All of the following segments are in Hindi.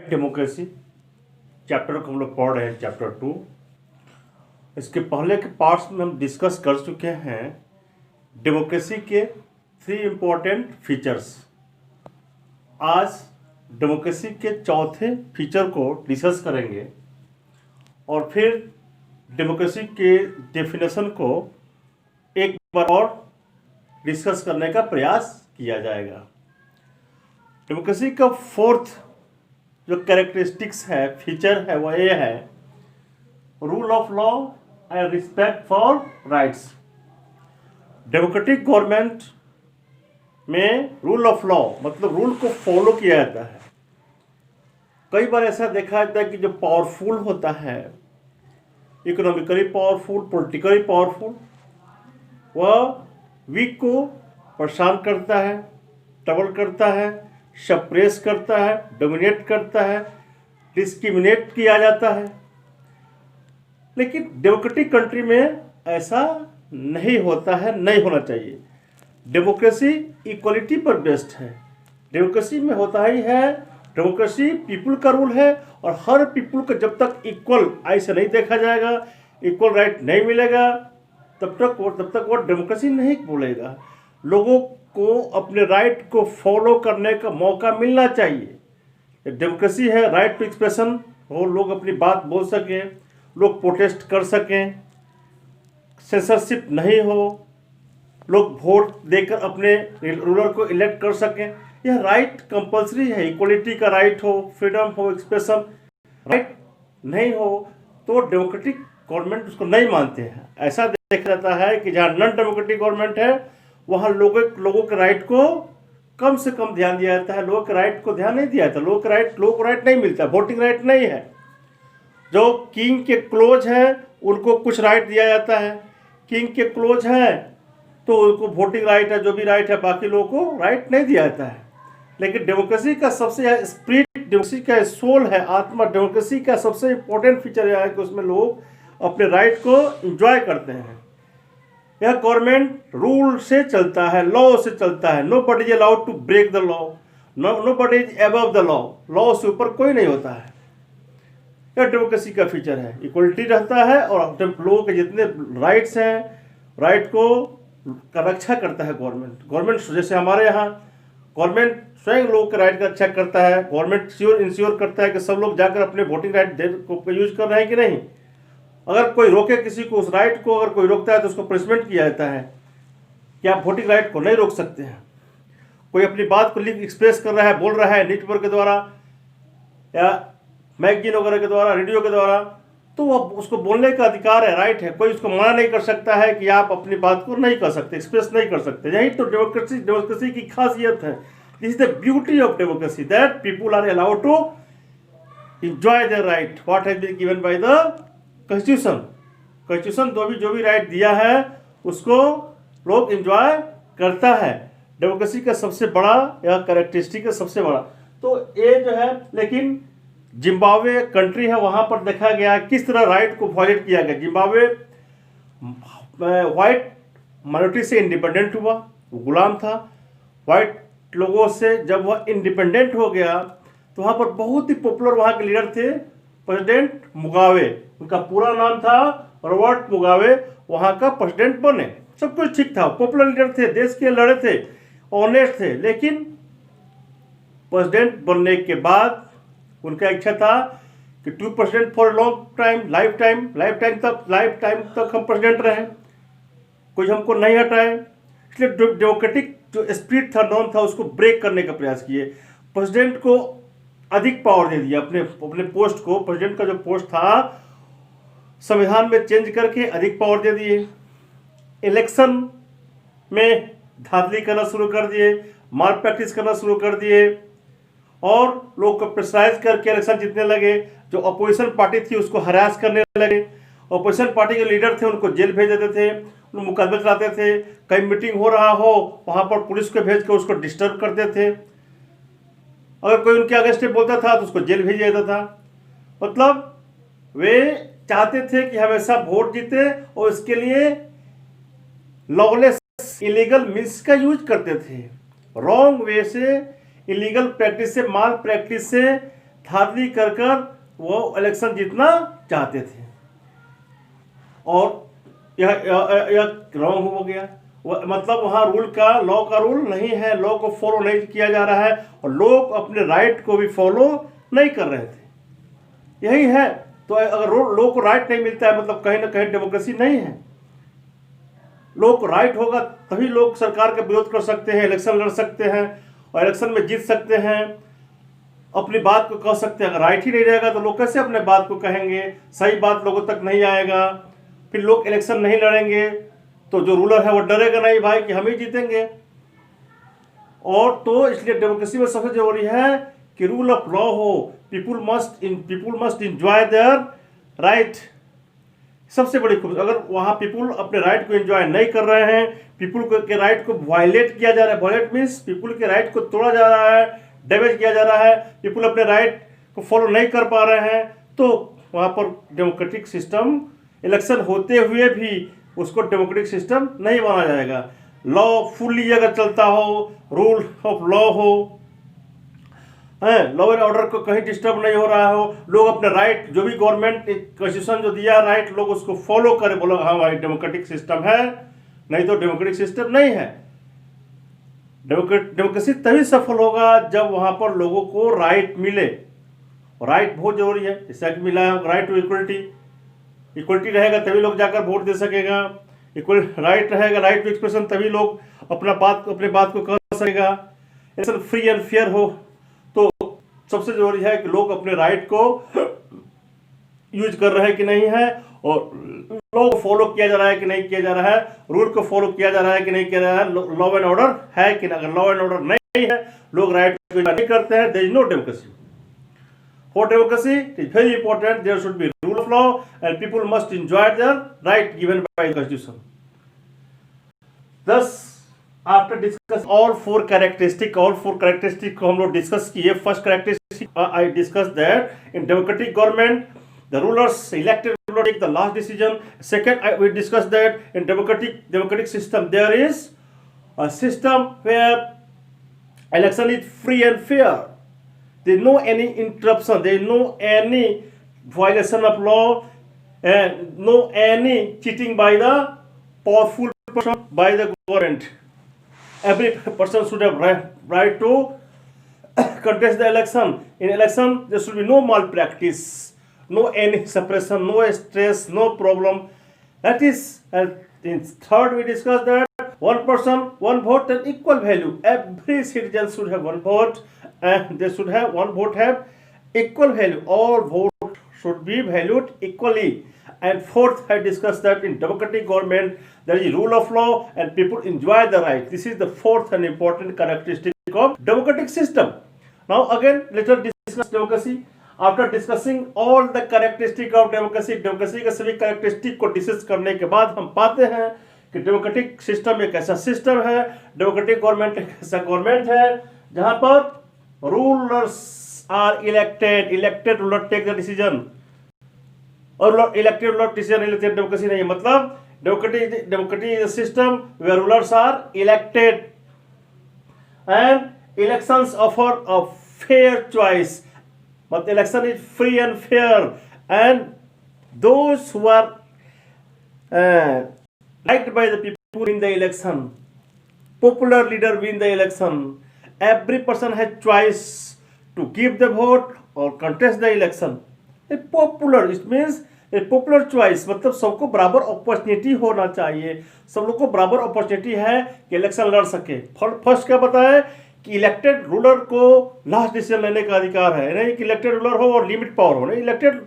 डेमोक्रेसी चैप्टर को हम लोग पढ़ रहे हैं, चैप्टर 2। इसके पहले के पार्ट्स में हम डिस्कस कर चुके हैं डेमोक्रेसी के 3 इम्पोर्टेंट फीचर्स। आज डेमोक्रेसी के चौथे फीचर को डिस्कस करेंगे और फिर डेमोक्रेसी के डेफिनेशन को एक बार और डिस्कस करने का प्रयास किया जाएगा। डेमोक्रेसी का 4th जो कैरेक्टरिस्टिक्स है, फीचर है, वह ये है rule of law and respect for rights. Democratic government में रूल ऑफ लॉ मतलब रूल को फॉलो किया जाता है। कई बार ऐसा देखा जाता है कि जो पावरफुल होता है, इकोनॉमिकली पावरफुल, पॉलिटिकली पावरफुल, वह वीक को परेशान करता है, ट्रबल करता है, सप्रेस करता है, डोमिनेट करता है, डिस्क्रिमिनेट किया जाता है। लेकिन डेमोक्रेटिक कंट्री में ऐसा नहीं होता है, नहीं होना चाहिए। डेमोक्रेसी इक्वलिटी पर बेस्ड है। डेमोक्रेसी में होता ही है, डेमोक्रेसी पीपुल का रूल है और हर पीपुल को जब तक इक्वल आई से नहीं देखा जाएगा, इक्वल राइट नहीं मिलेगा, तब तक वो डेमोक्रेसी नहीं बोलेगा। लोगों को अपने राइट को फॉलो करने का मौका मिलना चाहिए। डेमोक्रेसी है राइट टू एक्सप्रेशन हो, लोग अपनी बात बोल सकें, लोग प्रोटेस्ट कर सकें, सेंसरशिप नहीं हो, लोग वोट देकर अपने रूलर को इलेक्ट कर सकें। यह राइट कंपलसरी है। इक्वलिटी का राइट हो, फ्रीडम हो, एक्सप्रेशन राइट नहीं हो तो डेमोक्रेटिक गवर्नमेंट उसको नहीं मानते हैं। ऐसा देखा जाता है कि जहाँ नॉन डेमोक्रेटिक गवर्नमेंट है वहाँ लोगों के राइट को कम से कम ध्यान दिया जाता है। लोगों के राइट को ध्यान नहीं दिया जाता। लोगों को राइट नहीं मिलता, वोटिंग राइट नहीं है। जो किंग के क्लोज हैं उनको कुछ राइट दिया जाता है। किंग के क्लोज हैं तो उनको वोटिंग राइट है, जो भी राइट है, बाकी लोगों को राइट नहीं दिया जाता है। लेकिन डेमोक्रेसी का सबसे स्पिरिट, डेमोक्रेसी का सोल है, आत्मा, डेमोक्रेसी का सबसे इम्पोर्टेंट फीचर यह है कि उसमें लोग अपने राइट को एंजॉय करते हैं। यह गवर्नमेंट रूल से चलता है, लॉ से चलता है। Nobody is allowed to break the law, nobody is above the law. Law से ऊपर कोई नहीं होता है। यह डेमोक्रेसी का फीचर है। इक्वलिटी रहता है और लोगों के जितने राइट्स हैं, राइट को का रक्षा करता है गवर्नमेंट। जैसे हमारे यहाँ गवर्नमेंट स्वयं लोगों के राइट का रक्षा करता है। गवर्नमेंट इंश्योर करता है कि सब लोग जाकर अपने वोटिंग राइट को यूज कर रहे हैं कि नहीं। अगर कोई रोके किसी को, उस राइट को अगर कोई रोकता है तो उसको पनिशमेंट किया जाता है कि आप वोटिंग राइट को नहीं रोक सकते हैं। कोई अपनी बात को एक्सप्रेस कर रहा है, बोल रहा है न्यूज़पेपर के द्वारा या मैगजीन वगैरह के द्वारा, रेडियो के द्वारा, तो वो उसको बोलने का अधिकार है, राइट है। कोई उसको मना नहीं कर सकता है कि आप अपनी बात को नहीं कर सकते, एक्सप्रेस नहीं कर सकते। यही तो डेमोक्रेसी की खासियत है। This is the beauty of democracy, that people are allowed to enjoy their right what has been given by the constitution. जो भी राइट दिया है उसको लोग एंजॉय करता है। डेमोक्रेसी का सबसे बड़ा या कैरेक्टरिस्टिक है, सबसे बड़ा तो ये जो है। लेकिन जिम्बाब्वे कंट्री है, वहाँ पर देखा गया किस तरह राइट को वायलेट किया गया। जिम्बाब्वे वाइट माइनॉरिटी से इंडिपेंडेंट हुआ, वो गुलाम था वाइट लोगों से। जब वह इंडिपेंडेंट हो गया तो वहाँ पर बहुत ही पॉपुलर वहाँ के लीडर थे प्रेसिडेंट मुगाबे। उनका पूरा नाम था रॉबर्ट मुगाबे। वहाँ का प्रेसिडेंट बने, सब कुछ ठीक था, पॉपुलर लीडर थे, देश के लड़े थे, ऑनेस्ट थे। लेकिन प्रेसिडेंट बनने के बाद उनका इच्छा था कि to president for long time, life time तक हम प्रेसिडेंट रहें, कोई हमको नहीं हटाए। इसलिए डेमोक्रेटिक जो स्पिरिट था, नॉर्म था, उसको ब्रेक करने का प्रयास किए। प्रेसिडेंट को अधिक पावर दे दिया। अपने पोस्ट को, प्रेसिडेंट का जो पोस्ट था, संविधान में चेंज करके अधिक पावर दे दिए। इलेक्शन में धांधली करना शुरू कर दिए, माल प्रैक्टिस करना शुरू कर दिए और लोग को प्रेशराइज करके इलेक्शन जीतने लगे। जो अपोजिशन पार्टी थी उसको हरास करने लगे। अपोजिशन पार्टी के लीडर थे उनको जेल भेज देते थे, उनको मुकदमे चलाते थे। कहीं मीटिंग हो रहा हो वहाँ पर पुलिस को भेज कर उसको डिस्टर्ब करते थे। अगर कोई उनके अगेंस्ट बोलता था तो उसको जेल भेज जाता था। मतलब वे चाहते थे कि हमेशा वोट जीते और इसके लिए लॉलेस इलीगल मीन्स का यूज करते थे। रॉन्ग वे से, इलीगल प्रैक्टिस से, माल प्रैक्टिस से धांधली कर कर वो इलेक्शन जीतना चाहते थे, और यह रॉन्ग हो गया। मतलब वहाँ रूल का, लॉ का रूल नहीं है, लॉ को फॉलो नहीं किया जा रहा है और लोग अपने राइट को भी फॉलो नहीं कर रहे थे। यही है। तो अगर लोग को राइट नहीं मिलता है मतलब कहीं ना कहीं डेमोक्रेसी नहीं है। लोग को राइट होगा तभी लोग सरकार का विरोध कर सकते हैं, इलेक्शन लड़ सकते हैं और इलेक्शन में जीत सकते हैं, अपनी बात को कह सकते हैं। अगर राइट ही नहीं रहेगा तो लोग कैसे अपने बात को कहेंगे, सही बात लोगों तक नहीं आएगा, फिर लोग इलेक्शन नहीं लड़ेंगे तो जो रूलर है वो डरेगा नहीं भाई कि हम ही जीतेंगे। और तो इसलिए डेमोक्रेसी में सबसे जरूरी है कि रूल ऑफ लॉ हो, people must enjoy their right. सबसे बड़ी खूबी, अगर वहाँ पीपुल अपने राइट को एंजॉय नहीं कर रहे हैं, पीपुल के राइट को वायलेट किया जा रहा है, वायलेट मीन्स पीपुल के राइट को तोड़ा जा रहा है, डैमेज किया जा रहा है, पीपुल अपने राइट को फॉलो नहीं कर पा रहे हैं, तो वहाँ पर डेमोक्रेटिक सिस्टम, इलेक्शन होते हुए भी उसको डेमोक्रेटिक सिस्टम नहीं माना जाएगा। लॉ फुल्ली अगर चलता हो, रूल ऑफ लॉ हो, लॉ एंड ऑर्डर को कहीं डिस्टर्ब नहीं हो रहा हो, लोग अपने राइट, जो भी गवर्नमेंट कॉन्स्टिट्यूशन जो दिया राइट, लोग उसको फॉलो करें, बोलो हाँ भाई डेमोक्रेटिक सिस्टम है, नहीं तो डेमोक्रेटिक सिस्टम नहीं है। डेमोक्रेसी तभी सफल होगा जब वहां पर लोगों को राइट मिले, और राइट बहुत जरूरी है। जैसा कि मिला है राइट टू इक्वलिटी, इक्वलिटी रहेगा तभी लोग जाकर वोट दे सकेगा, इक्वल राइट रहेगा, राइट टू एक्सप्रेशन, तभी लोग अपने बात को कह सकेगा, इलेक्शन फ्री एंड फेयर हो। तो सबसे जरूरी है कि लोग अपने राइट को यूज कर रहे हैं कि नहीं है, और लॉ को फॉलो किया जा रहा है कि नहीं किया जा रहा है, रूल को फॉलो किया जा रहा है कि नहीं किया जा रहा है, लॉ एंड ऑर्डर है कि नहीं। अगर लॉ एंड ऑर्डर नहीं है, लोग राइट को नहीं करते हैं, there is no democracy. For democracy it is very important there should be rule of law and people must enjoy their right given by the constitution. Thus, after discuss all four characteristics को हम लोग डिस्कस किए। First characteristic I discussed that in democratic government the rulers, elected ruler, take the last decision. Second, we discussed that in democratic system there is a system where election is free and fair. There is no any interruption, there is no any violation of law, and no any cheating by the powerful person, by the government. Every person should have right to contest the election. In election there should be no malpractice, no any suppression, no stress, no problem. That is, and in third we discussed that one person, one vote and equal value. Every citizen should have one vote and they should have one vote have equal value. All votes should be valued equally. And fourth, I discussed that in democratic government there is rule of law and people enjoy the right. This is the fourth and important characteristic of democratic system. Now again, let us discuss democracy. After discussing all the characteristic of democracy, democracy के सभी कैरेक्टरिस्टिक को डिस्कस करने के बाद हम पाते हैं कि डेमोक्रेटिक सिस्टम एक ऐसा सिस्टम है, डेमोक्रेटिक गवर्नमेंट एक ऐसा गवर्नमेंट है जहां पर rulers are elected ruler take the decision, और elected ruler decision elected democracy नहीं है। मतलब democratic system where rulers are elected and elections offer a fair choice, मतलब election is free and fair and those who are liked by the people in the election, popular leader win the election, every person has choice to give the vote or contest the election. A popular, it means a popular choice, मतलब सबको बराबर अपॉर्चुनिटी होना चाहिए, सब लोग को बराबर अपॉर्चुनिटी है कि इलेक्शन लड़ सके। फर्स्ट क्या बताया कि इलेक्टेड रूलर को लास्ट डिसीजन लेने का अधिकार है, नहीं कि इलेक्टेड रूलर हो और लिमिट पावर हो, नहीं, इलेक्टेड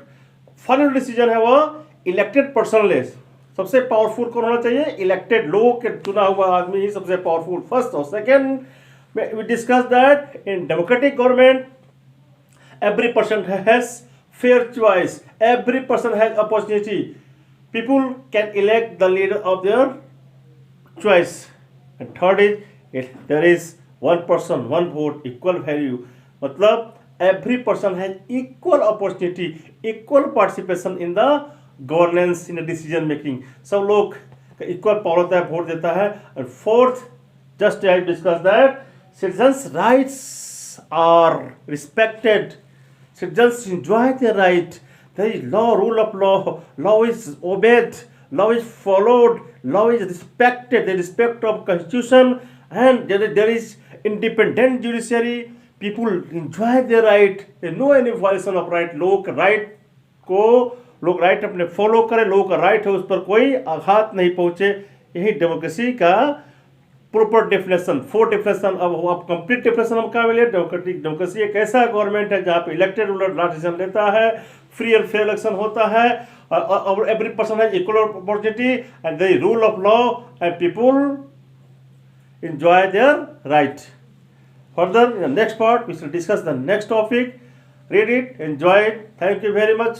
फाइनल डिसीजन है वो इलेक्टेड पर्सन ले। सबसे पावरफुल कौन होना चाहिए? इलेक्टेड लोग के चुना हुआ आदमी ही सबसे पावरफुल। फर्स्ट और second we discuss that in democratic government every person has fair choice, every person has opportunity, people can elect the leader of their choice. And third is there is one person one vote equal value, मतलब every person has equal opportunity, equal participation in the governance in decision making. सब लोग का इक्वल पावर होता है, वोट देता है। And fourth, just I discuss that citizens rights are respected, citizens enjoy their right. There is law, rule of law. Law is obeyed. Law is followed. Law is respected. The respect of constitution, and there is independent judiciary. People enjoy their right. There is no any violation of right. लोग राइट अपने फॉलो करें, लोगों का राइट है, उस पर कोई आघात नहीं पहुंचे। यही डेमोक्रेसी का प्रॉपर डेफिनेशन, 4 डेफिनेशन। अब कंप्लीट डेफिनेशन हम कहाँ मिले? डेमोक्रेसी एक ऐसा गवर्नमेंट है जहाँ पे इलेक्टेड रूलर डिसीजन लेता है, फ्री एंड फेयर इलेक्शन होता है, और every person has equal opportunity and the rule of law and people enjoy their right. Further, in the next part, we shall discuss the next topic. Read it, enjoy it. Thank you very much.